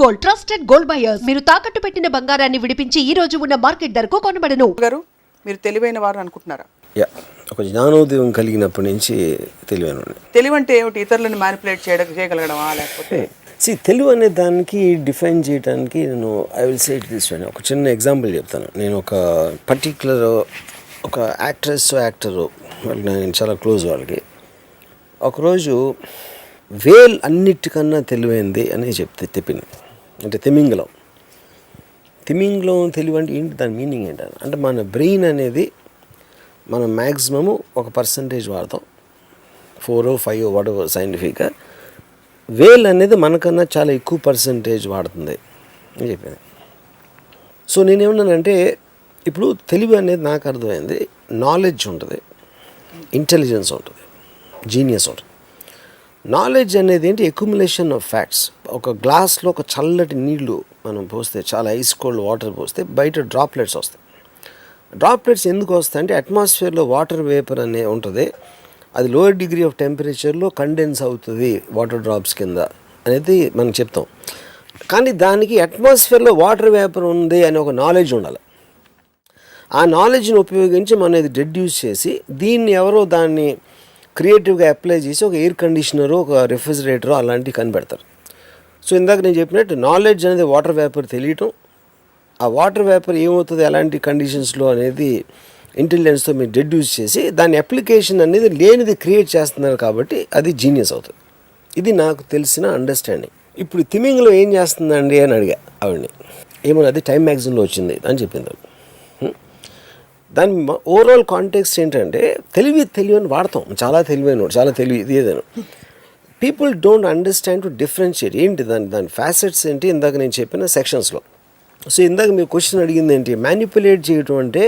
Gold, trusted gold buyers. మీరు తాకట్టు పెట్టిన బంగారాన్ని విడిపించి ఈ రోజు ఉన్న మార్కెట్ ధరకు కొనబడను. గారు మీరు తెలివైన వారు అనుకుంటున్నారా? ఒక జ్ఞానోదయం కలిగినప్పటి నుంచి తెలివైన. తెలివి అంటే ఏమిటి? ఇతరులను మ్యానిపులేట్ చేయగలగడమా, లేకపోతే తెలివి అనే దానికి డిఫైన్ చేయడానికి నేను I will say it this way. ఒక చిన్న ఎగ్జాంపుల్ చెప్తాను. నేను ఒక పర్టిక్యులర్ ఒక యాక్టరు వాళ్ళకి నేను చాలా క్లోజ్. ఒకరోజు వేల్ అన్నిటికన్నా తెలివైంది అని చెప్పింది. అంటే తిమింగలం తెలివి అంటే ఏంటి, దాని మీనింగ్ ఏంటని అంటే మన బ్రెయిన్ అనేది మనం మ్యాక్సిమము ఒక పర్సంటేజ్ వాడతాం, 4 or 5 వాడవ సైంటిఫిక్గా. వేల్ అనేది మనకన్నా చాలా ఎక్కువ పర్సంటేజ్ వాడుతుంది అని చెప్పింది. సో నేనేమన్నానంటే ఇప్పుడు తెలివి అనేది నాకు అర్థమైంది, నాలెడ్జ్ ఉంటుంది, ఇంటెలిజెన్స్ ఉంటుంది, జీనియస్ ఉంటుంది. నాలెడ్జ్ అనేది ఏంటి, అక్యుములేషన్ ఆఫ్ ఫ్యాక్ట్స్. ఒక గ్లాస్లో ఒక చల్లటి నీళ్లు మనం పోస్తే, చాలా ఐస్ కోల్డ్ వాటర్ పోస్తే బయట డ్రాప్లెట్స్ వస్తాయి. డ్రాప్లెట్స్ ఎందుకు వస్తాయి అంటే అట్మాస్ఫియర్లో వాటర్ వేపర్ అనే ఉంటుంది, అది లోయర్ డిగ్రీ ఆఫ్ టెంపరేచర్లో కండెన్స్ అవుతుంది వాటర్ డ్రాప్స్ కింద అనేది మనం చెప్తాం. కానీ దానికి అట్మాస్ఫియర్లో వాటర్ వేపర్ ఉంది అనే ఒక నాలెడ్జ్ ఉండాలి. ఆ నాలెడ్జ్ని ఉపయోగించి మనం ఇది డెడ్యూస్ చేసి దీన్ని ఎవరో దాన్ని క్రియేటివ్గా అప్లై చేసి ఒక ఎయిర్ కండిషనరు, ఒక రెఫ్రిజిరేటరు అలాంటివి కనిపెడతారు. సో ఇందాక నేను చెప్పినట్టు నాలెడ్జ్ అనేది వాటర్ వేపర్ తెలియటం, ఆ వాటర్ వేపర్ ఏమవుతుంది ఎలాంటి కండిషన్స్లో అనేది ఇంటెలిజెన్స్తో మీరు డెడ్యూస్ చేసి దాని అప్లికేషన్ అనేది లేనిది క్రియేట్ చేస్తున్నారు కాబట్టి అది జీనియస్ అవుతుంది. ఇది నాకు తెలిసిన అండర్స్టాండింగ్. ఇప్పుడు తిమింగలో ఏం చేస్తుందండి అని అడిగా ఆవిడని. ఏమన్నా అది టైమ్ మ్యాగజైన్లో వచ్చింది అని చెప్పింది. దాని ఓవరాల్ కాంటెక్స్ట్ ఏంటంటే తెలివి అని వాడతాం, చాలా తెలివైన, చాలా తెలివి ఇది ఏదైనా. People don't understand to differentiate ఏంటి దాని ఫ్యాసెట్స్ ఏంటి ఇందాక నేను చెప్పిన సెక్షన్స్లో. సో ఇందాక మీరు క్వశ్చన్ అడిగింది ఏంటి, మ్యానిపులేట్ చేయటం అంటే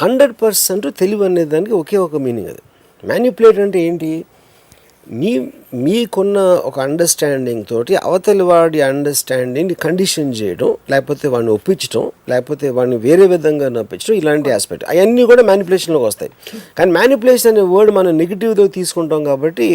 100% తెలివి అనే దానికి ఒకే ఒక మీనింగ్. అది మ్యానిపులేట్ అంటే ఏంటి, మీకున్న ఒక అండర్స్టాండింగ్ తోటి అవతలి వాడి అండర్స్టాండింగ్ని కండిషన్ చేయడం, లేకపోతే వాడిని ఒప్పించడం, లేకపోతే వాడిని వేరే విధంగా నప్పించడం, ఇలాంటి ఆస్పెక్ట్ అవన్నీ కూడా మ్యానిపులేషన్లోకి వస్తాయి. కానీ మ్యానిపులేషన్ అనే వర్డ్ మనం నెగిటివ్గా తీసుకుంటాం కాబట్టి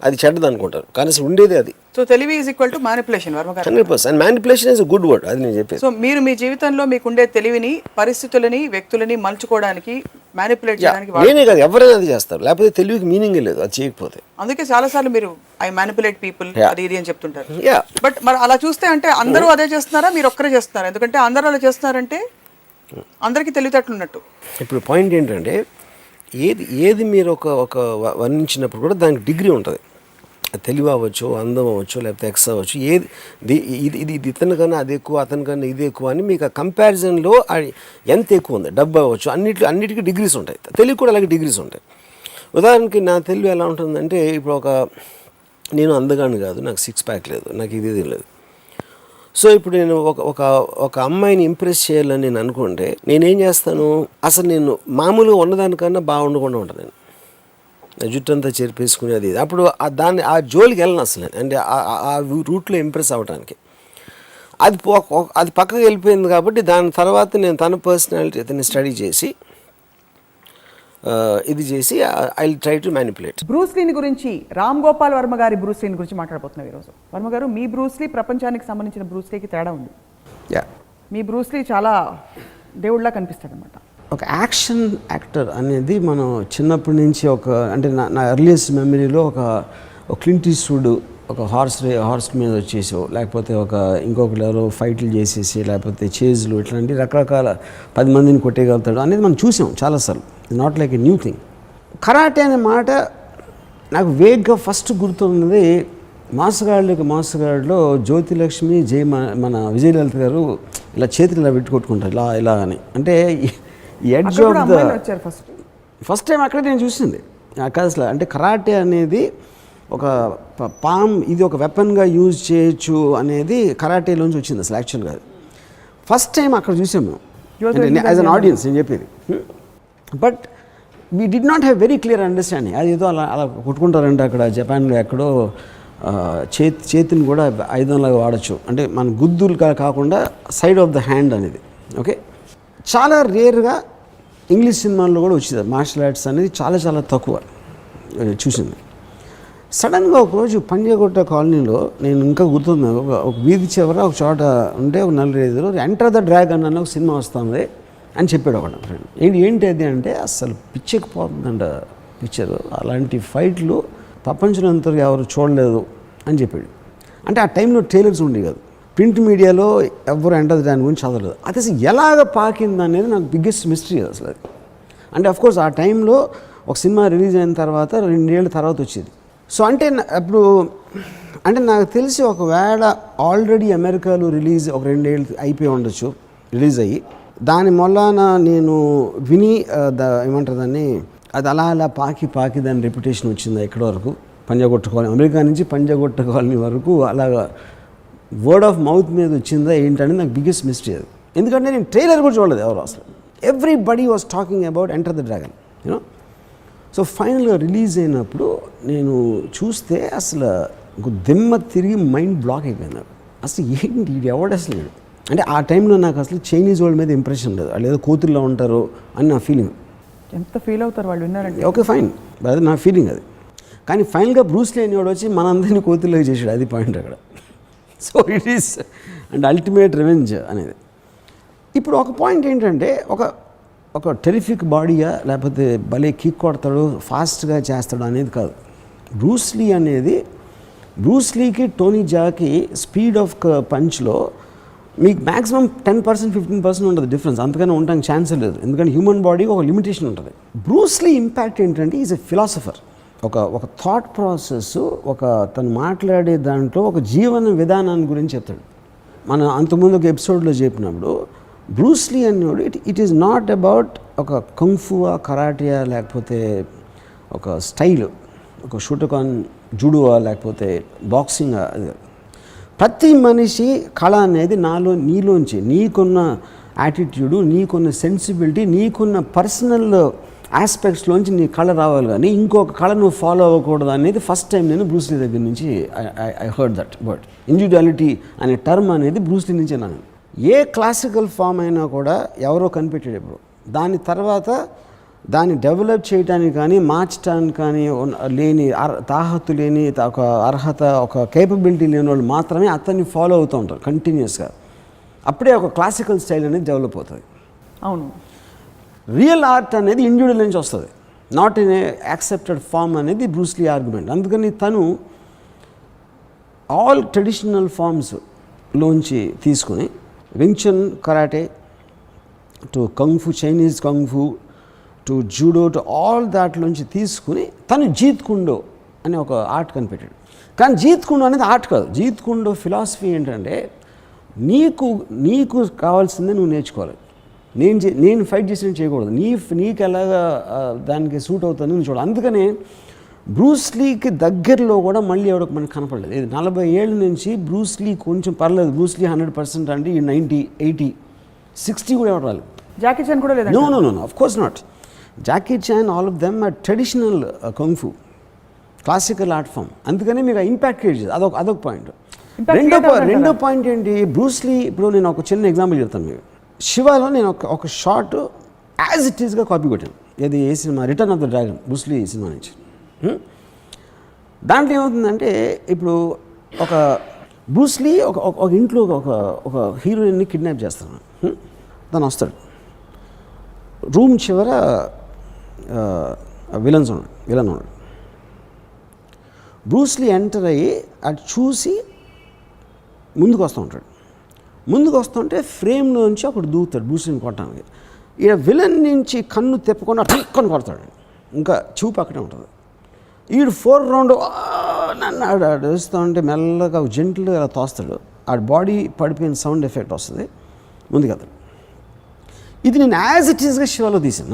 అది చెడ్డది అనుకుంటారు, కానీ అసలు ఉండేది అది. సో తెలివి is equal to manipulation. 100%. Manipulation is good word, అది నేను చెప్పేది. సో మీరు మీ జీవితంలో మీకుండే తెలివిని, పరిస్థితులని, వ్యక్తులని మలుచుకోవడానికి, మ్యానిపులేట్ చేయడానికి నేనే కాదు ఎవరైనా అది చేస్తారు, లేకపోతే తెలివికి మీనింగే లేదు అది చేయకపోతే. అందుకే చాలాసార్లు మీరు ఐ మ్యానిపులేట్ పీపుల్ అది ఇది అని చెప్తుంటారు. బట్ మరి అలా చూస్తే అంటే అందరూ అదే చేస్తున్నారా, మీరు ఒక్కరే చేస్తున్నారా? ఎందుకంటే అందరూ అలా చేస్తున్నారంటే అందరికీ తెలివితేటలు ఉన్నట్టు. ఇప్పుడు పాయింట్ ఏంటంటే ఏది మీరు ఒక వర్ణించినప్పుడు కూడా దానికి డిగ్రీ ఉంటుంది. తెలివి అవ్వచ్చు, అందం అవ్వచ్చు, లేకపోతే ఎక్స్ అవ్వచ్చు, ఇది ఇతనికన్నా అది ఎక్కువ, అతనికన్నా ఇది ఎక్కువ అని మీకు ఆ కంపారిజన్లో ఎంత ఎక్కువ ఉంది. డబ్బు అవ్వచ్చు, అన్నిటికీ డిగ్రీస్ ఉంటాయి. తెలివి కూడా అలాగే డిగ్రీస్ ఉంటాయి. ఉదాహరణకి నా తెలివి ఎలా ఉంటుందంటే, ఇప్పుడు నేను అందగాను కాదు, నాకు 6 pack లేదు, నాకు ఇది లేదు. సో ఇప్పుడు నేను ఒక అమ్మాయిని ఇంప్రెస్ చేయాలని నేను అనుకుంటే నేనేం చేస్తాను, అసలు నేను మామూలుగా ఉన్నదానికన్నా బాగుండకుండా ఉంటాను. నేను జుట్టు అంతా చెరిపేసుకుని అది అప్పుడు ఆ జోలికి వెళ్ళను అసలు. అంటే ఆ రూట్లో ఇంప్రెస్ అవ్వడానికి అది పక్కకి వెళ్ళిపోయింది. కాబట్టి దాని తర్వాత నేను తన పర్సనాలిటీ అతన్ని స్టడీ చేసి ఇది చేసి I will try to manipulate. బ్రూస్లీని గురించి, రామ్ గోపాల్ వర్మ గారి బ్రూస్లీని గురించి మాట్లాడబోతున్నాం ఈరోజు. వర్మ గారు, మీ బ్రూస్లీ ప్రపంచానికి సంబంధించిన బ్రూస్లీకి తేడా ఉంది. మీ బ్రూస్లీ చాలా దేవుళ్ళలా కనిపిస్తాడు అనమాట. ఒక యాక్షన్ యాక్టర్ అనేది మనం చిన్నప్పటి నుంచి అంటే నా ఎర్లియస్ట్ మెమరీలో ఒక క్లింట్ ఈస్ట్వుడ్ ఒక హార్స్ మీద వచ్చేసో, లేకపోతే ఇంకొకరు ఎవరో ఫైట్లు చేసేసి, లేకపోతే చేజ్లు, ఇట్లాంటి రకరకాల 10 మందిని కొట్టేయగలుగుతాడు అనేది మనం చూసాం చాలాసార్లు. Not like a new thing. Karate అనే మాట నాకు వేగ్గా ఫస్ట్ గుర్తున్నది మాసగాడిలో జ్యోతిలక్ష్మి మన విజయలలిత గారు ఇలా చేతులు ఇలా పెట్టి కొట్టుకుంటారు ఇలా అని. అంటే edge of the first time అక్కడే నేను చూసింది. అసలు అంటే కరాటే అనేది ఒక ఇది ఒక వెపన్గా యూజ్ చేయొచ్చు అనేది కరాటేలోంచి వచ్చింది అసలు యాక్చువల్గా. ఫస్ట్ టైం అక్కడ చూసాం మేము యాజ్ అన్ ఆడియన్స్, నేను చెప్పేది. But we did not have very clear understanding. అది ఏదో అలా కొట్టుకుంటారంటే అక్కడ జపాన్లో ఎక్కడో చేతిని కూడా ఆయుధంలాగా వాడచ్చు, అంటే మన గుద్దులు కాకుండా సైడ్ ఆఫ్ ద హ్యాండ్ అనేది. ఓకే, చాలా రేర్గా ఇంగ్లీష్ సినిమాల్లో కూడా వచ్చింది మార్షల్ ఆర్ట్స్ అనేది, చాలా చాలా తక్కువ చూసింది. సడన్గా ఒకరోజు పంజాగుట్ట కాలనీలో నేను ఇంకా గుర్తుంది, ఒక వీధి చివర ఒక చోట ఉంటే ఒక 4-5 ఎంటర్ ద డ్రాగన్ అన్న ఒక సినిమా వస్తుంది అని చెప్పాడు ఒక ఫ్రెండ్. ఏంటి అది అంటే అసలు పిచ్చెక్కిపోతుందంట పిక్చర్, అలాంటి ఫైట్లు ప్రపంచంలో ఎవరు చూడలేదు అని చెప్పాడు. అంటే ఆ టైంలో ట్రైలర్స్ ఉండేవి కాదు, ప్రింట్ మీడియాలో ఎవరు ఎంటర్ ద డ్రాగన్ గురించి చదవలేదు. అది అసలు ఎలాగ పాకింది అనేది నాకు బిగ్గెస్ట్ మిస్టరీ అసలు అది. అంటే అఫ్కోర్స్ ఆ టైంలో ఒక సినిమా రిలీజ్ అయిన తర్వాత 2 ఏళ్ళ తర్వాత వచ్చేది. సో అంటే అప్పుడు అంటే నాకు తెలిసి ఒకవేళ ఆల్రెడీ అమెరికాలో రిలీజ్ ఒక 2 ఏళ్ళు అయిపోయి ఉండొచ్చు, రిలీజ్ అయ్యి దాని మొలాన నేను విని ఏమంటారు దాన్ని, అది అలా పాకి దాని రెప్యుటేషన్ వచ్చింది ఎక్కడి వరకు, పంజాగుట్ట కాలనీ, అమెరికా నుంచి పంజాగుట్ట కాలనీ వరకు అలాగా వర్డ్ ఆఫ్ మౌత్ మీద వచ్చిందా ఏంటనేది నాకు బిగ్గెస్ట్ మిస్టరీ అది. ఎందుకంటే నేను ట్రైలర్ కూడా చూడలేదు ఎవరు అసలు. Everybody was talking about enter the dragon you know. So ఫైనల్గా రిలీజ్ అయినప్పుడు నేను చూస్తే అసలు దిమ్మ తిరిగి మైండ్ బ్లాక్ అయిపోయింది నాకు. అసలు ఏంటి ఇది ఎవడు అసలు లేడు. అంటే ఆ టైంలో నాకు అసలు చైనీస్ వాళ్ళ మీద ఇంప్రెషన్ లేదు, వాళ్ళు ఏదో కూతుర్లో ఉంటారు అని నా ఫీలింగ్. ఎంత ఫీల్ అవుతారు వాళ్ళు విన్నారంటే. ఓకే ఫైన్, అది నా ఫీలింగ్ అది. కానీ ఫైనల్గా బ్రూస్ లీ అనేవాడు వచ్చి మనందరినీ కూతుర్లోకి చేసాడు, అది పాయింట్ అక్కడ. So it is and ultimate revenge అనేది. ఇప్పుడు ఒక పాయింట్ ఏంటంటే ఒక టెరిఫిక్ బాడీయా లేకపోతే భలే కిక్ కొడతాడు ఫాస్ట్గా చేస్తాడు అనేది కాదు. బ్రూస్ లీ అనేది, బ్రూస్ లీకి టోనీ జాకి స్పీడ్ ఆఫ్ పంచ్లో మీకు మ్యాక్సిమం 10% 15% ఉంటుంది డిఫరెన్స్, అంతకన్నా ఉండడానికి ఛాన్స్ లేదు. ఎందుకంటే హ్యూమన్ బాడీకి ఒక లిమిటేషన్ ఉంటుంది. బ్రూస్ లీ ఇంపాక్ట్ ఏంటంటే ఈజ్ ఎ ఫిలాసఫర్. ఒక థాట్ ప్రాసెస్, తను మాట్లాడే దాంట్లో ఒక జీవన విధానాన్ని గురించి చెప్తాడు. మనం అంతకుముందు ఒక ఎపిసోడ్లో చెప్పినప్పుడు బ్రూస్ లీ అన్నాడు ఇట్ ఈస్ నాట్ అబౌట్ ఒక కుంఫువా, కరాటియా, లేకపోతే ఒక స్టైల్, ఒక షూటకాన్, జూడోవా, లేకపోతే బాక్సింగ్. అది ప్రతి మనిషి కళ అనేది నీలోంచి నీకున్న యాటిట్యూడు, నీకున్న సెన్సిబిలిటీ, నీకున్న పర్సనల్ ఆస్పెక్ట్స్లోంచి నీ కళ రావాలి, కానీ ఇంకొక కళ నువ్వు ఫాలో అవ్వకూడదు అనేది ఫస్ట్ టైం నేను బ్రూస్ లీ దగ్గర నుంచి I heard that word. Individuality అనే టర్మ్ అనేది బ్రూస్ లీ నుంచి అన్నాను. ఏ క్లాసికల్ ఫామ్ అయినా కూడా ఎవరో కనిపెట్టాడు ఇప్పుడు, దాని తర్వాత దాన్ని డెవలప్ చేయడానికి కానీ మార్చడానికి కానీ లేని తాహతు లేని ఒక అర్హత, ఒక కేపబిలిటీ లేని వాళ్ళు మాత్రమే అతన్ని ఫాలో అవుతూ ఉంటారు కంటిన్యూస్గా. అప్పుడే ఒక క్లాసికల్ స్టైల్ అనేది డెవలప్ అవుతుంది. అవును, రియల్ ఆర్ట్ అనేది ఇండివిజువల్ నుంచి వస్తుంది, not in a accepted form అనేది బ్రూస్ లీ ఆర్గ్యుమెంట్. అందుకని తను ఆల్ ట్రెడిషనల్ ఫామ్స్లోంచి తీసుకుని Wing Chun karate to kung fu, Chinese kung fu to judo, to all దాట్లోంచి తీసుకుని తను జీత్ కుండో అనే ఒక ఆర్ట్ కనిపెట్టాడు. కానీ జీత్ కుండో అనేది ఆర్ట్ కాదు. జీత్ కుండో ఫిలాసఫీ ఏంటంటే నీకు కావాల్సిందే నువ్వు నేర్చుకోవాలి. నేను ఫైట్ చేసినట్టు చేయకూడదు, నీకు ఎలాగా దానికి సూట్ అవుతుందని నువ్వు చూడాలి. అందుకనే బ్రూస్ లీకి దగ్గరలో కూడా మళ్ళీ ఎవరికి మనకు కనపడలేదు. ఇది 40 ఏళ్ళ నుంచి బ్రూస్ లీ కొంచెం పర్లేదు. బ్రూస్ లీ 100% అంటే ఈ 90, 80, 60 కూడా ఎవరు రాలేదు. జాకీ చాన్ కూడా లేదు. No of course not. Jackie Chan, all of them are traditional kung fu, classical art form. అందుకనే మీకు ఇంపాక్ట్ క్రియేట్ చేస్తుంది. అదొక పాయింట్. రెండో పాయింట్ ఏంటి, బ్రూస్ లీ ఇప్పుడు నేను ఒక చిన్న ఎగ్జాంపుల్ చెప్తాను మీకు. శివాలో నేను ఒక షార్ట్ యాజ్ ఇట్ ఈస్గా కాపీ కొట్టాను. ఇది ఏ సినిమా, Return of the Dragon, Bruce Lee cinema నుంచి. దాంట్లో ఏమవుతుందంటే ఇప్పుడు ఒక బ్రూస్ లీ ఒక ఇంట్లో ఒక హీరోయిన్ని కిడ్నాప్ చేస్తాను. తను వస్తాడు, రూమ్ చివర విలన్ ఉన్నాడు. బ్రూస్ లీ ఎంటర్ అయ్యి అటు చూసి ముందుకు వస్తుంటే ఫ్రేమ్లోంచి ఒకడు దూకుతాడు బ్రూస్ లీని కొట్టడానికి. ఈడ విలన్ నుంచి కన్ను తిప్పకుండా టక్కని కొడతాడు, ఇంకా చూపు అక్కడే ఉంటుంది. ఈడు 4 రౌండ్ నన్ను ఆడు వేస్తూ ఉంటే మెల్లగా జెంట్లుగా అలా తోస్తాడు. ఆడ బాడీ పడిపోయిన సౌండ్ ఎఫెక్ట్ వస్తుంది, ముందుకెళ్తాడు. ఇది నేను యాజ్ ఇట్ ఈస్గా శివాలో తీసాను.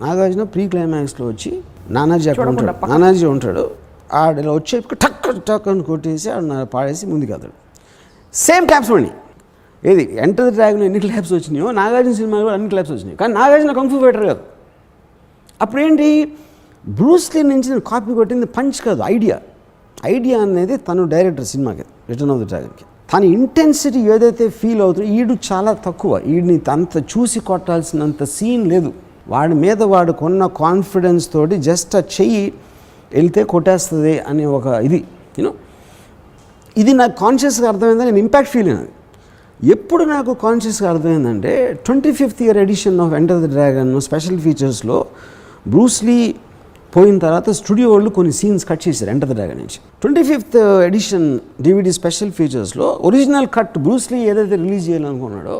నాగార్జున ప్రీ క్లైమాక్స్లో వచ్చి నానాజీ ఉంటాడు, ఆడ ఇలా వచ్చే టక్ అని కొట్టేసి ఆడ పాడేసి ముందుకెళ్తాడు. సేమ్ క్లాప్స్ పడి. ఏది ఎంటర్ ద డ్రాగన్ ఎన్ని క్లాప్స్ వచ్చినాయో నాగార్జున సినిమాలో కూడా అన్ని క్లాప్స్ వచ్చినాయి. కానీ నాగార్జున కంఫూ ఫైటర్ కాదు. అప్పుడేంటి, బ్రూస్ లీ నుంచి నేను కాపీ కొట్టింది పంచ్ కాదు, ఐడియా అనేది తను డైరెక్టర్ సినిమాకి రిటర్న్ ఆఫ్ ద డ్రాగన్కి. తన ఇంటెన్సిటీ ఏదైతే ఫీల్ అవుతుందో ఈడు చాలా తక్కువ. ఈడిని అంత చూసి కొట్టాల్సినంత సీన్ లేదు. వాడి మీద వాడుకున్న కాన్ఫిడెన్స్ తోటి జస్ట్ ఆ చెయ్యి వెళ్తే కొట్టేస్తుంది అనే ఒక ఇది యూనో ఇది నాకు కాన్షియస్గా అర్థమైందని నేను ఇంపాక్ట్ ఫీల్ అయినది. ఎప్పుడు నాకు కాన్షియస్గా అర్థమైందంటే 25th year edition of Enter the Dragon special ఫీచర్స్లో బ్రూస్లీ పోయిన తర్వాత స్టూడియో వాళ్ళు కొన్ని సీన్స్ కట్ చేశారు ఎంటర్ ద డ్రాగన్ నుంచి. 25th ఎడిషన్ DVD స్పెషల్ ఫీచర్స్లో ఒరిజినల్ కట్ బ్రూస్లీ ఏదైతే రిలీజ్ చేయాలనుకున్నాడో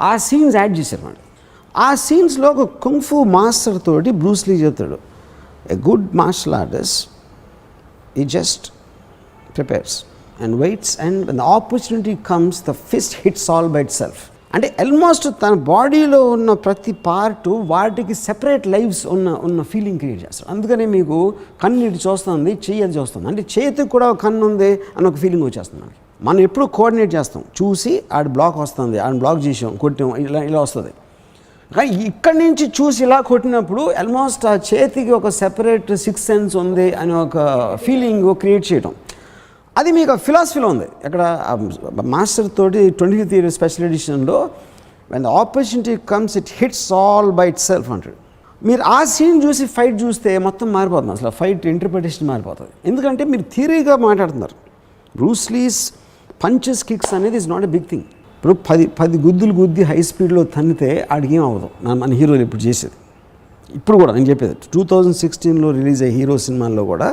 ఆ సీన్స్ యాడ్ చేశారు అన్నమాట. ఆ సీన్స్లో ఒక కుంఫు మాస్టర్ తోటి బ్రూస్లీ చెప్తాడు, ఎ గుడ్ మార్షల్ ఆర్టిస్ట్ ఈ just prepares and waits and the opportunity comes the fist hits all by itself. అంటే ఆల్మోస్ట్ తన బాడీలో ఉన్న ప్రతి పార్టు వాటికి సెపరేట్ లైవ్స్ ఉన్న ఫీలింగ్ క్రియేట్ చేస్తారు. అందుకనే మీకు కన్ను ఇటు చూస్తుంది, చెయ్యి అది చూస్తుంది, అంటే చేతికి కూడా కన్ను ఉంది అని ఒక ఫీలింగ్ వచ్చేస్తుంది మనకి. మనం ఎప్పుడు కోఆర్డినేట్ చేస్తాం, చూసి ఆడ బ్లాక్ వస్తుంది, ఆడ బ్లాక్ చేసాం, కొట్టాం, ఇలా వస్తుంది. కానీ ఇక్కడి నుంచి చూసి ఇలా కొట్టినప్పుడు ఆల్మోస్ట్ ఆ చేతికి ఒక సెపరేట్ 6th sense ఉంది అని ఒక ఫీలింగ్ క్రియేట్ చేయడం, అది మీకు ఫిలాసఫీలో ఉంది. ఇక్కడ మాస్టర్ తోటి 25th year స్పెషల్ ఎడిషన్లో when the opportunity comes it hits all by itself అంటాడు. మీరు ఆ సీన్ చూసి ఫైట్ చూస్తే మొత్తం మారిపోతుంది, అసలు ఫైట్ ఇంటర్ప్రిటేషన్ మారిపోతుంది. ఎందుకంటే మీరు థియరీగా మాట్లాడుతున్నారు. బ్రూస్లీస్ పంచెస్ కిక్స్ అనేది is not a big thing. ఇప్పుడు 10 గుద్దులు గుద్ది హై స్పీడ్లో తన్నితే ఆడికి ఏం అవ్వదు. మన హీరోలు ఇప్పుడు చేసేది, ఇప్పుడు కూడా నేను చెప్పేది 2016లో రిలీజ్ అయ్యే హీరో సినిమాల్లో కూడా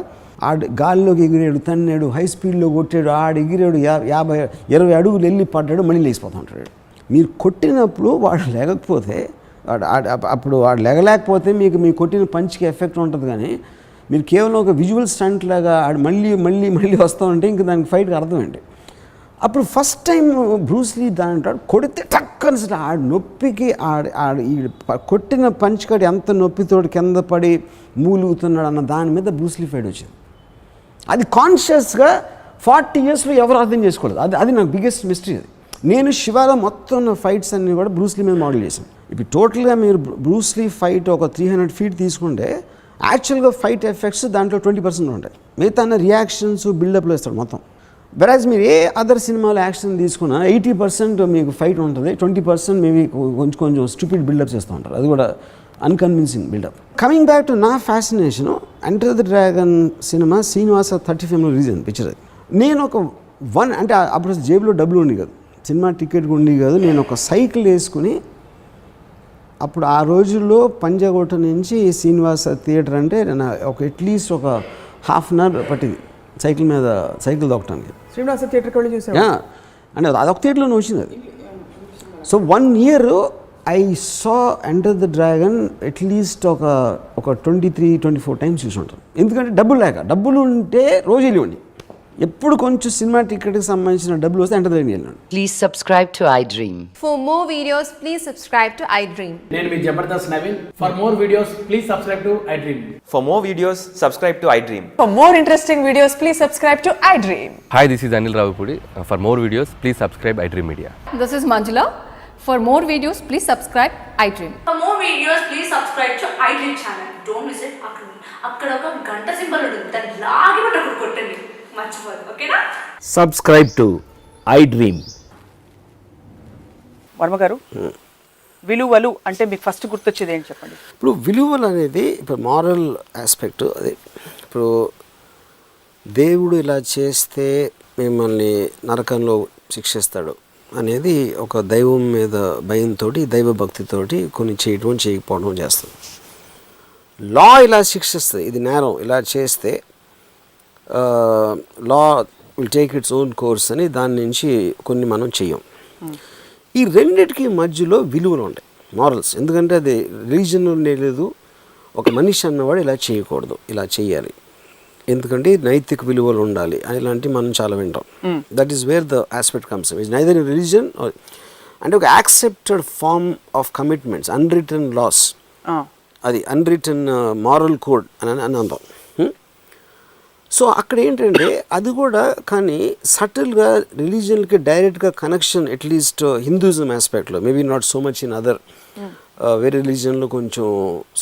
ఆడు గాలిలోకి ఎగిరాడు, తన్నాడు, హై స్పీడ్లో కొట్టాడు, ఆడు ఎగిరాడు, 50-20 అడుగులు వెళ్ళి పడ్డాడు, మళ్ళీ లేచిపోతూ ఉంటాడు. మీరు కొట్టినప్పుడు వాడు లేకపోతే అప్పుడు వాడు లేగలేకపోతే మీ కొట్టిన పంచ్కి ఎఫెక్ట్ ఉంటుంది. కానీ మీరు కేవలం ఒక విజువల్ స్టంట్ లాగా ఆడు మళ్ళీ వస్తూ ఉంటే ఇంక దానికి ఫైట్కి అర్థం ఏంటి? అప్పుడు ఫస్ట్ టైం బ్రూస్లీ దాంటాడు కొడితే టక్కని ఆడు నొప్పికి ఈ కొట్టిన పంచ్ కడి ఎంత నొప్పితోటి కింద పడి మూలుగుతున్నాడు అన్న దాని మీద బ్రూస్లీ ఫైట్ వచ్చింది. అది కాన్షియస్గా 40 yearsలో ఎవరు అర్థం చేసుకోలేదు. అది నాకు బిగ్గెస్ట్ మిస్టరీ. అది నేను శివాలో మొత్తం ఉన్న ఫైట్స్ అన్నీ కూడా బ్రూస్లీ మీద మోడల్ చేశాను. ఇప్పుడు టోటల్గా మీరు బ్రూస్లీ ఫైట్ ఒక 300 feet తీసుకుంటే యాక్చువల్గా ఫైట్ ఎఫెక్ట్స్ దాంట్లో 20% ఉంటాయి. మిగతా రియాక్షన్స్ బిల్డప్లో ఇస్తాడు మొత్తం. వెరాజ్ మీరు ఏ అదర్ సినిమాలో యాక్షన్ తీసుకున్నా 80% మీకు ఫైట్ ఉంటుంది, 20% మేబీ కొంచెం స్టూపిడ్ బిల్డప్ చేస్తూ ఉంటారు, అది కూడా unconvincing buildup. Coming back to నా fascination, Enter the Dragon cinema శ్రీనివాస 35లో రిలీజ్ అయింది పిక్చర్. అది నేను ఒక అంటే అప్పుడు జేబులో డబ్బులు ఉండి కాదు, సినిమా టికెట్ ఉండి కాదు, నేను ఒక సైకిల్ వేసుకుని అప్పుడు ఆ రోజుల్లో పంజాగుట్ట నుంచి శ్రీనివాస థియేటర్ అంటే నేను ఒక అట్లీస్ట్ ఒక ½ an hour పట్టింది సైకిల్ దొక్కటానికి. శ్రీనివాస థియేటర్కి వెళ్ళి చూసాను అంటే అదొక థియేటర్లోనే వచ్చింది అది. So 1 year I saw enter the dragon at least ఒక 23-24 times చూసి ఉంటాను. ఎందుకంటే డబ్బులు ఉంటే రోజు వెళ్ళివ్వండి, ఎప్పుడు కొంచెం సినిమా టికెట్కి సంబంధించిన డబ్బులు వస్తే ఎంటర్ ద డ్రాగన్ వెళ్ళండి. Please subscribe to iDream. For more videos, please subscribe to iDream. నేను మీ Jabardasth Naveen. For more videos, please subscribe to iDream. For more videos, subscribe to iDream. For more interesting videos, please subscribe to iDream. Hi, this is Anil Ravipudi. For more videos, please subscribe iDream Media. This is Manjula. For more videos, please subscribe iDream. For more videos, please subscribe to iDream channel. Don't miss it. అక్కడ ఒక గంట symbol ఉంటుంది, దాన్ని లాగి పట్టుకుని కొట్టండి, మర్చిపోదు. ఓకేనా? Subscribe to iDream. వర్మ గారు, విలువలు అంటే మీకు ఫస్ట్ గుర్తొచ్చేది ఏంటి చెప్పండి? ఇప్పుడు విలువలు అనేది ఇప్పుడు మారల్ ఆస్పెక్ట్. అది ఇప్పుడు దేవుడు ఇలా చేస్తే మిమ్మల్ని నరకంలో శిక్షిస్తాడు అనేది ఒక దైవం మీద భయంతో, దైవభక్తితోటి కొన్ని చేయటం చేయకపోవడం చేస్తుంది. లా ఇలా శిక్షిస్తుంది, ఇది నేరం, ఇలా చేస్తే law will take its own course అని దాని నుంచి కొన్ని మనం చెయ్యం. ఈ రెండిటికి మధ్యలో విలువలు ఉంటాయి, మారల్స్. ఎందుకంటే అది రిలీజన్లో లేదు, ఒక మనిషి అన్నవాడు ఇలా చేయకూడదు, ఇలా చేయాలి, ఎందుకంటే నైతిక విలువలు ఉండాలి అని ఇలాంటివి మనం చాలా వింటాం. That is where the aspect comes. Its neither in religion అంటే ఒక accepted form of commitments, unwritten laws, అది అన్రిటన్ మారల్ కోడ్ అని అందాం. సో అక్కడ ఏంటంటే అది కూడా కానీ సటిల్గా రిలీజియన్కి డైరెక్ట్గా కనెక్షన్, అట్లీస్ట్ హిందూయిజం ఆస్పెక్ట్లో, maybe not so much in other వేరే రిలీజియన్లో కొంచెం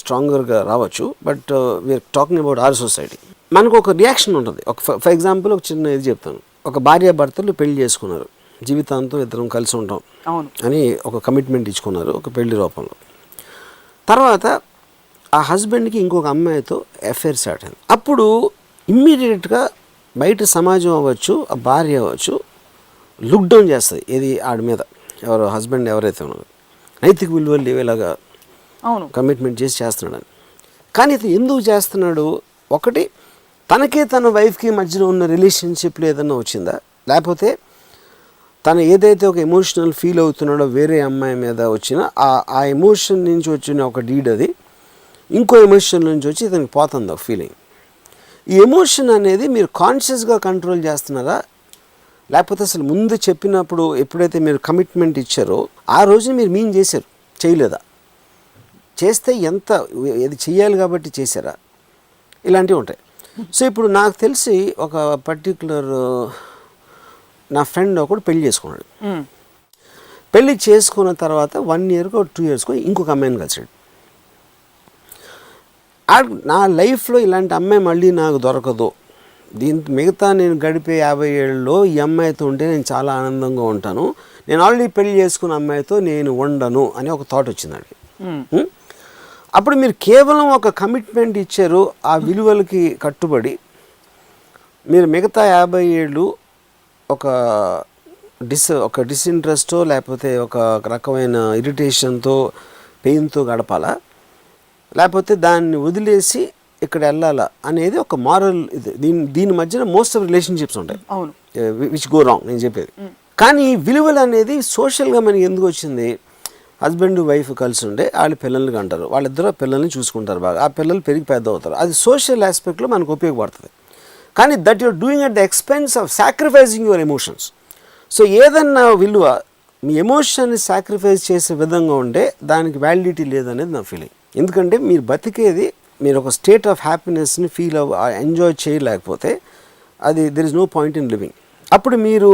స్ట్రాంగర్గా రావచ్చు. But we are talking about our society. మనకు ఒక రియాక్షన్ ఉంటుంది. ఫర్ ఎగ్జాంపుల్ ఒక చిన్న ఇది చెప్తాను. ఒక భార్యాభర్తలు పెళ్లి చేసుకున్నారు, జీవితాంతం ఇద్దరం కలిసి ఉంటాం అని ఒక కమిట్మెంట్ ఇచ్చుకున్నారు ఒక పెళ్లి రూపంలో. తర్వాత ఆ హస్బెండ్కి ఇంకొక అమ్మాయితో అఫైర్ స్టార్ట్ అయింది. అప్పుడు ఇమ్మీడియట్గా బయట సమాజం అవ్వచ్చు, ఆ భార్య అవ్వచ్చు, లుక్ డౌన్ చేస్తుంది ఏది ఆడి మీద, ఎవరో హస్బెండ్ ఎవరైతే ఉన్నారో నైతిక విలువలు లేవేలాగా అవును కమిట్మెంట్ చేస్తున్నాడని. కానీ ఇతను ఎందుకు చేస్తున్నాడు? ఒకటి, తనకి తన వైఫ్కి మధ్యలో ఉన్న రిలేషన్షిప్లో ఏదన్నా వచ్చిందా, లేకపోతే తను ఏదైతే ఒక ఎమోషనల్ ఫీల్ అవుతున్నాడో వేరే అమ్మాయి మీద వచ్చిన ఆ ఎమోషన్ నుంచి వచ్చిన ఒక డీడ్, అది ఇంకో ఎమోషన్ నుంచి వచ్చి ఇతనికి పోతుంది ఒక ఫీలింగ్. ఈ ఎమోషన్ అనేది మీరు కాన్షియస్గా కంట్రోల్ చేస్తున్నారా, లేకపోతే అసలు ముందు చెప్పినప్పుడు ఎప్పుడైతే మీరు కమిట్మెంట్ ఇచ్చారో ఆ రోజు మీరు మీన్ చేశారు, చేయలేదా, చేస్తే ఎంత ఇది చెయ్యాలి కాబట్టి చేశారా, ఇలాంటివి ఉంటాయి. సో ఇప్పుడు నాకు తెలిసి ఒక పర్టికులర్ నా ఫ్రెండ్ ఒకడు పెళ్లి చేసుకున్నాడు. పెళ్లి చేసుకున్న తర్వాత 1 yearకో 2 yearsకో ఇంకొక అమ్మాయిని కలిసాడు. నా లైఫ్లో ఇలాంటి అమ్మాయి మళ్ళీ నాకు దొరకదు, మిగతా నేను గడిపే 50 ఏళ్ళలో ఈ అమ్మాయితో ఉంటే నేను చాలా ఆనందంగా ఉంటాను, నేను ఆల్రెడీ పెళ్లి చేసుకున్న అమ్మాయితో నేను ఉండను అని ఒక థాట్ వచ్చిందండి. అప్పుడు మీరు కేవలం ఒక కమిట్మెంట్ ఇచ్చారు, ఆ విలువలకి కట్టుబడి మీరు మిగతా 50 ఏళ్ళు ఒక డిస్ఇంట్రెస్టో లేకపోతే ఒక రకమైన ఇరిటేషన్తో పెయిన్తో గడపాలా, లేకపోతే దాన్ని వదిలేసి ఇక్కడ వెళ్ళాలా అనేది ఒక మారల్ ఇది. దీని మధ్యన మోస్ట్ ఆఫ్ రిలేషన్షిప్స్ ఉంటాయి, అవును, విచ్ గో రాంగ్ నేను చెప్పేది. కానీ విలువలు అనేది సోషల్గా మనకి ఎందుకు వచ్చింది? హస్బెండ్ వైఫ్ కలిసి ఉండే వాళ్ళు పిల్లల్ని కంటారు, వాళ్ళిద్దరూ పిల్లల్ని చూసుకుంటారు బాగా, ఆ పిల్లలు పెరిగి పెద్ద అవుతారు, అది సోషల్ ఆస్పెక్ట్లో మనకు ఉపయోగపడుతుంది. కానీ that you're doing at the expense of sacrificing your emotions. So ఏదన్నా విలువ మీ ఎమోషన్ని సాక్రిఫైస్ చేసే విధంగా ఉంటే దానికి వ్యాలిడిటీ లేదనేది నా ఫీలింగ్. ఎందుకంటే మీరు బతికేది మీరు ఒక స్టేట్ ఆఫ్ హ్యాపీనెస్ని ఫీల్ ఎంజాయ్ చేయలేకపోతే అది there is no point in living. అప్పుడు మీరు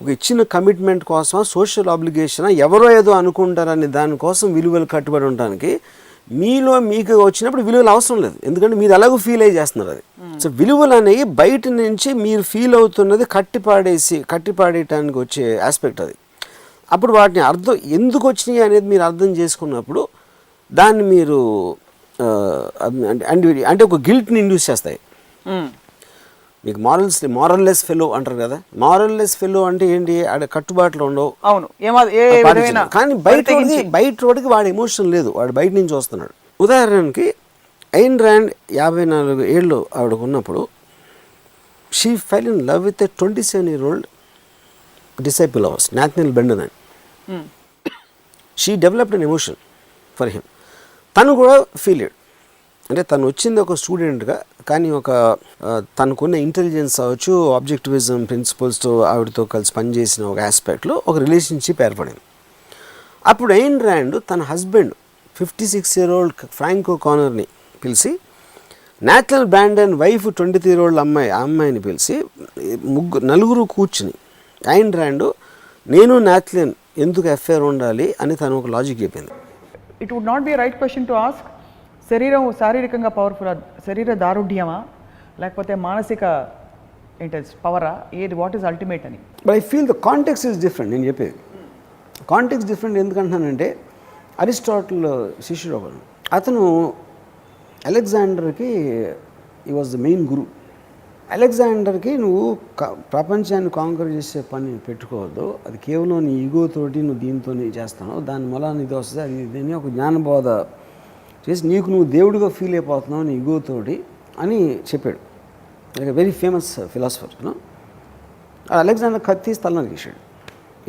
ఒక ఇచ్చిన కమిట్మెంట్ కోసం సోషల్ ఆబ్లిగేషన్ ఎవరో ఏదో అనుకుంటారని దానికోసం విలువలు కట్టుబడి ఉండడానికి మీలో మీకు వచ్చినప్పుడు విలువలు అవసరం లేదు, ఎందుకంటే మీరు అలాగూ ఫీల్ అయ్యి చేస్తున్నారు అది. సో విలువలు అనేవి బయట నుంచి మీరు ఫీల్ అవుతున్నది కట్టిపాడేయటానికి వచ్చే ఆస్పెక్ట్ అది. అప్పుడు వాటిని అర్థం ఎందుకు వచ్చినాయి అనేది మీరు అర్థం చేసుకున్నప్పుడు దాన్ని మీరు అంటే ఒక గిల్ట్ని ఇండ్యూస్ చేస్తాయి. మీకు మారల్లెస్ ఫెలో అంటారు కదా, మారల్లెస్ ఫెలో అంటే ఏంటి, ఆడ కట్టుబాట్లు ఉండవు. అవును, కానీ బయట వాడికి వాడి ఎమోషన్ లేదు, వాడు బయట నుంచి వస్తున్నాడు. ఉదాహరణకి ఐన్ ర్యాండ్ 54 ఏళ్ళు ఆవిడకు ఉన్నప్పుడు she fell in love with a 27-year-old disciple of ours, Nathaniel Bendon అని. She developed an emotion for him. తను కూడా ఫీల్ అయ్యాడు, అంటే తను వచ్చింది ఒక స్టూడెంట్గా, కానీ తనకున్న ఇంటెలిజెన్స్ అవ్వచ్చు, ఆబ్జెక్టివిజం ప్రిన్సిపల్స్తో ఆవిడతో కలిసి పనిచేసిన ఒక ఆస్పెక్ట్లో ఒక రిలేషన్షిప్ ఏర్పడింది. అప్పుడు ఐన్ ర్యాండ్ తన హస్బెండ్ 56-year-old ఫ్రాంకో కానర్ని పిలిచి, నాథనియల్ బెండన్ వైఫ్ 23-year-old అమ్మాయిని పిలిచి నలుగురు కూర్చుని ఐన్ ర్యాండ్ నేను నాథనియల్ ఎందుకు అఫేర్ ఉండాలి అని తను ఒక లాజిక్ చెప్పింది. It would not be right question to ask, శారీరకంగా పవర్ఫుల్, శరీర దారుఢ్యమా లేకపోతే మానసిక పవరా, ఏది వాట్ ఈస్ అల్టిమేట్ అని. But I feel the context is different. నేను చెప్పేది కాంటెక్స్ట్ డిఫరెంట్ ఎందుకంటున్నానంటే, అరిస్టాటిల్ శిష్యుడు ఒకడు, అతను అలెగ్జాండర్కి ఈ వాజ్ ద మెయిన్ గురు. అలెగ్జాండర్కి నువ్వు ప్రపంచాన్ని కాంకర్ చేసే పని పెట్టుకోవద్దు, అది కేవలం నీ ఈగోతోటి నువ్వు దీంతో చేస్తాను, దాని వల్ల ఇది వస్తుంది, అది దీన్ని ఒక జ్ఞానబోధ చేసి నీకు నువ్వు దేవుడిగా ఫీల్ అయిపోతున్నావు నీ ఈగోతోటి అని చెప్పాడు. Like very famous philosopher. Alexander కత్తి స్థలం చేశాడు.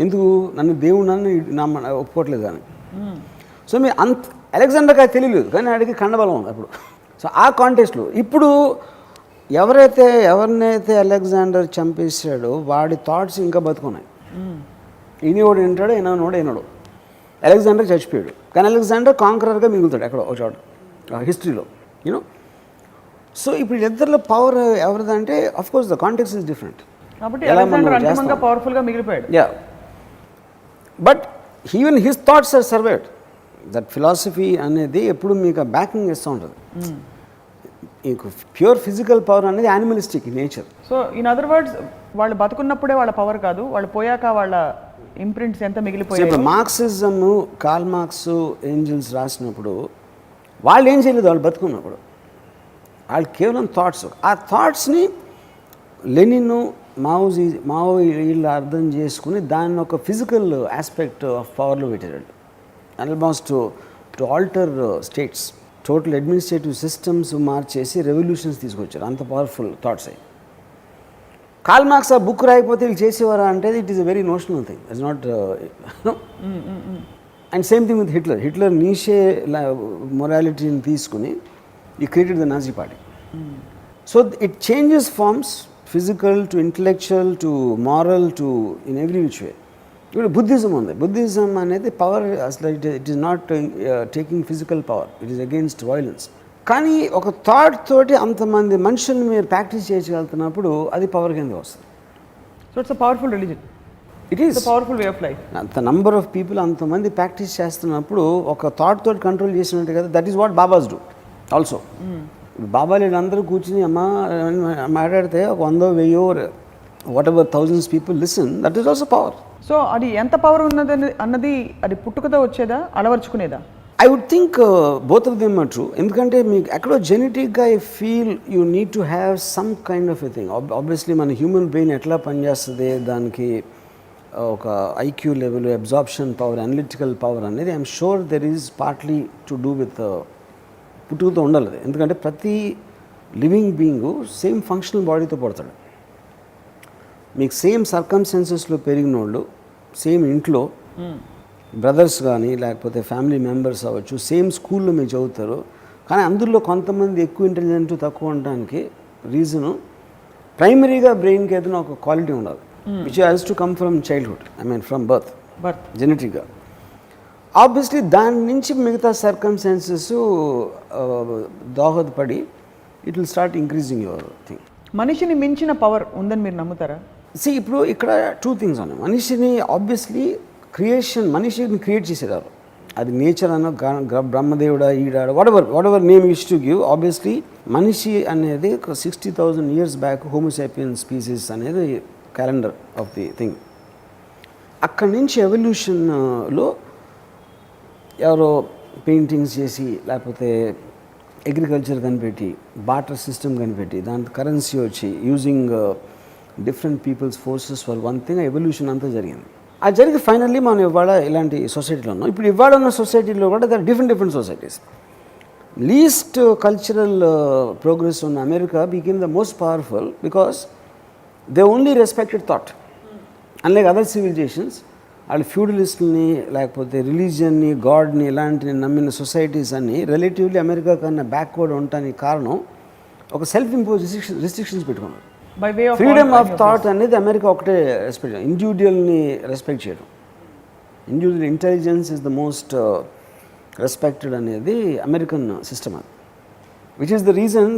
ఎందుకు? నన్ను దేవుడు ఒప్పుకోవట్లేదు కానీ. సో మీరు అలెగ్జాండర్కి అది తెలియలేదు, కానీ ఆడికి కండబలం ఉంది అప్పుడు. సో ఆ కాంటెక్స్ట్లో ఇప్పుడు ఎవరినైతే అలెగ్జాండర్ చంపేశాడో వాడి థాట్స్ ఇంకా బతుకున్నాయి. ఈయనోడు వింటాడు, ఈయనోడు వినడు. అలెగ్జాండర్ చచ్చిపోయాడు, కానీ అలెగ్జాండర్ కాంకరర్గా మిగులుతాడు ఎక్కడో ఒక చోట హిస్టరీలో, యూనో. సో ఇప్పుడు ఇద్దరిలో పవర్ ఎవరిదంటే of course the context is different. పవర్ఫుల్గా మిగిలిపోయాడు. Yeah, but even his thoughts are survived. That philosophy అనేది ఎప్పుడు మీకు బ్యాకింగ్ ఇస్తూ ఉంటుంది. ప్యూర్ ఫిజికల్ పవర్ అనేది animalistic nature. So in other words, వాళ్ళు బతుకున్నప్పుడే వాళ్ళ పవర్ కాదు, వాళ్ళు పోయాక వాళ్ళ ఇంప్రింట్స్ ఎంత మిగిలిపోయాయి. ఇప్పుడు మార్క్సిజం, కార్ల్ మార్క్స్, ఏంజల్స్ రాసినప్పుడు వాళ్ళు ఏం చేయలేదు, వాళ్ళు బతుకున్నప్పుడు వాళ్ళు కేవలం థాట్స్. ఆ థాట్స్ని లెనిన్ మావో వీళ్ళు అర్థం చేసుకుని దాన్ని ఒక ఫిజికల్ ఆస్పెక్ట్ ఆఫ్ పవర్లో పెట్టాడు. Almost to alter states, total administrative systems మార్చేసి రెవల్యూషన్స్ తీసుకొచ్చారు. అంత పవర్ఫుల్ థాట్స్ అయ్యి. కార్ల్ మార్క్స్ ఆ బుక్ రాయకపోతే వీళ్ళు చేసేవారా అంటే it is a very notional thing. Its not and same thing with Hitler Nietzsche మొరాలిటీని తీసుకుని he created the Nazi party. So it changes forms, physical to intellectual to moral to in every which way. ఇప్పుడు Buddhism ఉంది. Buddhism అనేది power అసలు it is not taking physical power, it is against violence. కానీ ఒక thought తోటి అంతమంది మనుషుల్ని మీరు ప్రాక్టీస్ చేయగలుగుతున్నప్పుడు అది పవర్ కింద వస్తుంది. So its a powerful religion. It is powerful way of life. అంత నంబర్ ఆఫ్ పీపుల్ అంతమంది ప్రాక్టీస్ చేస్తున్నప్పుడు ఒక థాట్ తోటి కంట్రోల్ చేసినట్టు కదా. That is what babas do also. బాబాలు వీళ్ళందరూ కూర్చుని అమ్మ మాట్లాడితే ఒక 100,000 whatever thousands people listen, that is also power. So అది ఎంత పవర్ ఉన్నది అన్నది అది పుట్టుకతో వచ్చేదా, అలవర్చుకునేదా? I would think both of them are true. ఎందుకంటే మీకు ఎక్కడో జెనెటిక్గా I feel you need to have some kind of a thing. Obviously మన హ్యూమన్ బ్రెయిన్ ఎట్లా పనిచేస్తుంది, దానికి ఒక IQ level, absorption power, analytical power అనేది I'm sure there is partly to do with పుట్టుకతో ఉండాలి. ఎందుకంటే ప్రతి లివింగ్ బీయింగు సేమ్ ఫంక్షనల్ బాడీతో పుడతాడు. మీకు సేమ్ సర్కమ్స్టెన్సెస్లో పెరిగిన వాళ్ళు, సేమ్ ఇంట్లో బ్రదర్స్ కానీ లేకపోతే ఫ్యామిలీ మెంబర్స్ అవ్వచ్చు, సేమ్ స్కూల్లో మీరు చదువుతారు. కానీ అందులో కొంతమంది ఎక్కువ ఇంటెలిజెంట్, తక్కువ ఉండడానికి రీజను ప్రైమరీగా బ్రెయిన్కి ఏదైనా ఒక క్వాలిటీ ఉండాలి, which has to come from childhood, I mean from birth జెనెటిక్గా. ఆబ్వియస్లీ దాని నుంచి మిగతా సర్కమ్స్టాన్సెస్ దోహదపడి it will start increasing your thing. మనిషిని మించిన పవర్ ఉందని మీరు నమ్ముతారా? ఇప్పుడు ఇక్కడ 2 things ఉన్నాయి. మనిషిని ఆబ్వియస్లీ క్రియేషన్, మనిషిని క్రియేట్ చేసేవారు. అది నేచర్ అన్న, బ్రహ్మదేవుడా, ఈడాడ, whatever name use to give. Obviously మనిషి అనేది 60,000 years బ్యాక్ హోమోసాపియన్ స్పీసీస్ అనేది క్యాలెండర్ ఆఫ్ ది థింగ్. అక్కడి నుంచి ఎవల్యూషన్లో ఎవరో పెయింటింగ్స్ చేసి లేకపోతే అగ్రికల్చర్ కనిపెట్టి, బాటర్ సిస్టమ్ కనిపెట్టి, దాని కరెన్సీ వచ్చి using different peoples forces for one thing, evolution అంతా జరిగింది. అది జరిగి ఫైనల్లీ మనం ఇవాళ ఇలాంటి సొసైటీలో ఉన్నాం. ఇప్పుడు ఇవాళ ఉన్న సొసైటీలో కూడా there different societies. Least cultural progress ఉన్న America became the most powerful because they only respected thought. Unlike other civilizations, వాళ్ళు ఫ్యూడలిస్ట్ని లేకపోతే రిలీజియన్ని, గాడ్ని ఇలాంటిని నమ్మిన సొసైటీస్ అన్నీ రిలేటివ్లీ అమెరికా కన్నా బ్యాక్వర్డ్ ఉండటానికి కారణం ఒక సెల్ఫ్ ఇంపోజ్ రిస్ట్రిక్షన్స్ పెట్టుకున్నారు. ఫ్రీడమ్ ఆఫ్ థాట్ అనేది అమెరికా ఒకటే రెస్పెక్ట్, ఇండివిజువల్ని రెస్పెక్ట్ చేయడం. Individual intelligence is the most respected అనేది అమెరికన్ సిస్టమ్. అది which is the reason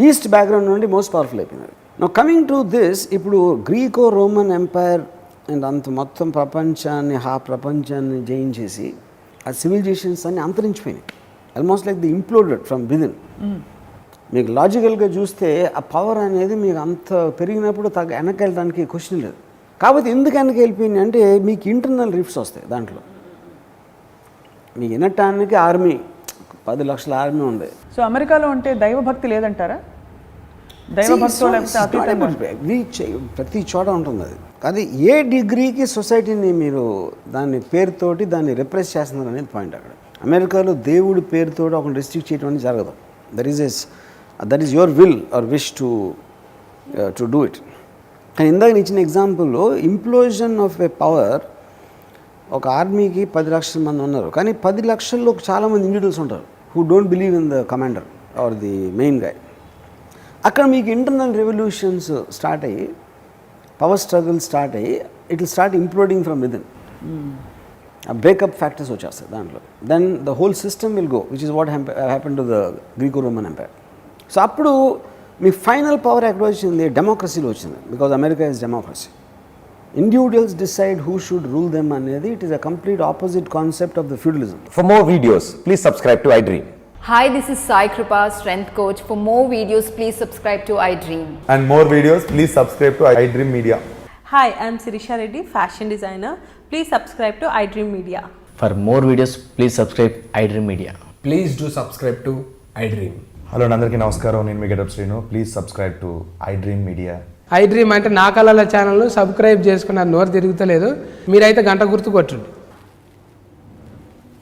least background నుండి మోస్ట్ పవర్ఫుల్ అయిపోయినారు. నౌ కమింగ్ టు దిస్, ఇప్పుడు గ్రీకో రోమన్ ఎంపైర్ అండ్ అంత మొత్తం ప్రపంచాన్ని జయించేసి ఆ సివిలైజేషన్స్ అన్ని అంతరించిపోయినాయి. Almost like they imploded from within. మీకు లాజికల్గా చూస్తే ఆ పవర్ అనేది మీకు అంత పెరిగినప్పుడు వెనక్కి వెళ్ళడానికి క్వశ్చన్ లేదు. కాకపోతే ఎందుకు వెనక్కి వెళ్ళిపోయింది అంటే మీకు ఇంటర్నల్ రిఫ్ట్స్ వస్తాయి. దాంట్లో మీకు వినటానికి ఆర్మీ 10 లక్షల ఆర్మీ ఉంది. సో అమెరికాలో అంటే దైవభక్తి లేదంటారా? ప్రతి చోట ఉంటుంది అది. కానీ ఏ డిగ్రీకి సొసైటీని మీరు దాని పేరుతోటి దాన్ని రిప్రెస్ చేస్తున్నారు అనేది పాయింట్. అక్కడ అమెరికాలో దేవుడి పేరుతో ఒక రెస్ట్రిక్ట్ చేయడం అనేది జరగదు. That is your will or wish to do it. కానీ ఇందాక ఇచ్చిన ఎగ్జాంపుల్లో ఇంప్లోజన్ ఆఫ్ ఏ పవర్, ఒక ఆర్మీకి 10 లక్షల మంది ఉన్నారు, కానీ 10 లక్షల్లో చాలామంది ఇండివిజువల్స్ ఉంటారు who don't believe in the commander or the main guy. అక్కడ మీకు ఇంటర్నల్ రెవల్యూషన్స్ స్టార్ట్ అయ్యి, పవర్ స్ట్రగుల్ స్టార్ట్ అయ్యి, it will start imploding from within. ఆ బ్రేకప్ ఫ్యాక్టర్స్ వచ్చేస్తాయి దాంట్లో. Then the whole system will go, which is what happen to the Greco Roman empire. So అప్పుడు మీ final power ఎక్కడ వచ్చింది? డెమోక్రసీలో వచ్చింది. Because America is democracy. Individuals decide who should rule them అనేది it is a complete opposite concept of the feudalism. For more videos, please subscribe to iDream. Hi, this is Sai Kripa, Strength Coach. For more videos, please subscribe to iDream. And more videos, please subscribe to iDream Media. Hi, I am Sirisha Reddy, fashion designer. Please subscribe to iDream Media. For more videos, please subscribe iDream Media. Please do subscribe to iDream. Hello అందరికీ నమస్కారం, నేను మీ Getup Srinu. Please subscribe to iDream media. iDream అంటే నా కళల ఛానల్ను subscribe చేసుకున్న నోరు తిరుగుతలేదు, మీరైతే గంట గుర్తు కొట్టండి.